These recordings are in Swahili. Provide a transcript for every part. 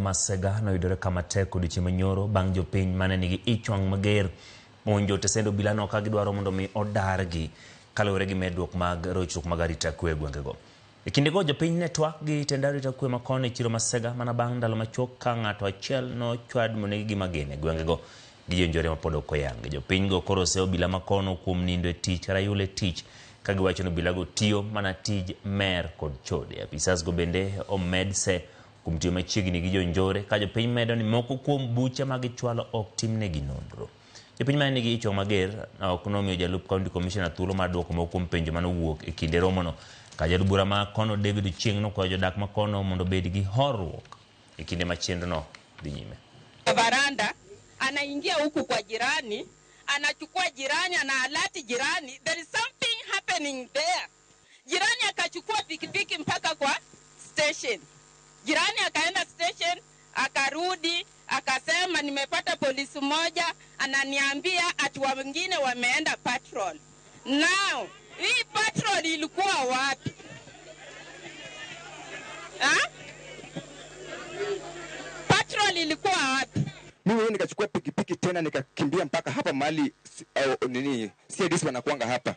Masega noyudore kama tek odiochieng' manyoro bang' jopiny mane nigi ichwang' mager monjo tesendo bilano ka gidwaro mondo mi odargi kaluwore gi medruok mag rochruok mag arita kwe e gwengego. E kindego jopiny ne twak gi tend arita kwe makon e chiro Masega mana bang' ndalo machuok ka ng'ato achiel nochwad monegi gi magene e gwengego gi jonjore mapod ok oyangi. Jopiny go koro oseo obila makono kuom nindo e tich kata yule e tich ka giwacho ni obilago tiyo mana tij mer kod chode. Apisas go bende omed se kuom tiyo machiegni gi jonjore ka jopiny medo ni moko kuom buche ma gichwalo ok timnegi nonro. Jopiny mane nigi ichwang' mager ok nomiyo jalup County Commissioner thuolo mar duoko moko kuom penjo manowuok e kinde romono ka jalup bura ma kono David Ochieng' nokwayo jodak ma kono mondo obed gi horuok e kinde ma chenrono dhi nyime. Varanda anaingia huku kwa jirani, anachukua jirani, analati jirani, there is something happening there. Jirani akachukua pikipiki mpaka kwa station. Jirani akaenda station, akarudi, akasema nimepata polisi moja, ananiambia ati wengine wameenda patrol. Now, hii patrol ilikuwa wapi? Ha? Patrol ilikuwa wapi? Mimi nikachukua pikipiki tena nikakimbia mpaka hapa mahali CIDs wanakuanga hapa.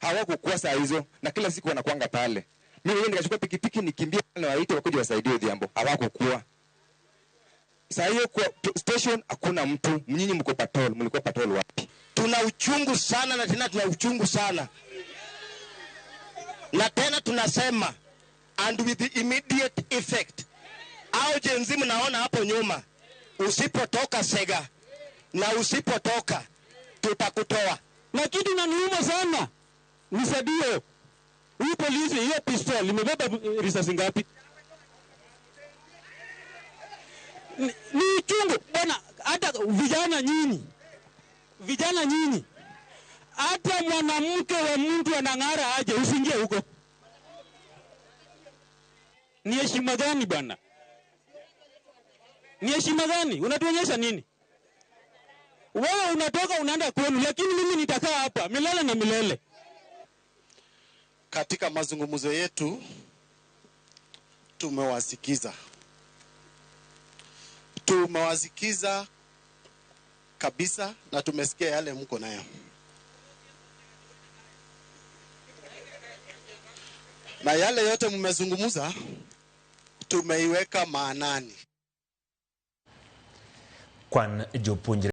Hawakukuwa saa hizo na kila siku wanakuanga pale. Mimi nikachukua pikipiki nikimbia na waite wakuja wasaidie Odhiambo. Hawakukuwa. Saa hiyo kwa station hakuna mtu. Mnyinyi mko patrol, mlikuwa patrol wapi? Tuna uchungu sana na tena tuna uchungu sana. Na tena tunasema and with the immediate effect. Au jenzi mnaona hapo nyuma, usipotoka Sega na usipotoka tutakutoa. Na kitu inaniuma sana ni Sadio. Huyu polisi hiyo pistol imebeba risasi ngapi? Ni uchungu bwana, hata vijana nyinyi hata mwanamke wa mtu anang'ara aje usiingie huko. Ni heshima gani bwana? Ni heshima gani? Unatuonyesha nini? Wewe unatoka unaenda kwenu, lakini mimi nitakaa hapa milele na milele. Katika mazungumzo yetu tumewasikiza kabisa na tumesikia yale mko nayo. Na yale yote mmezungumza tumeiweka maanani. Kwan jopunjre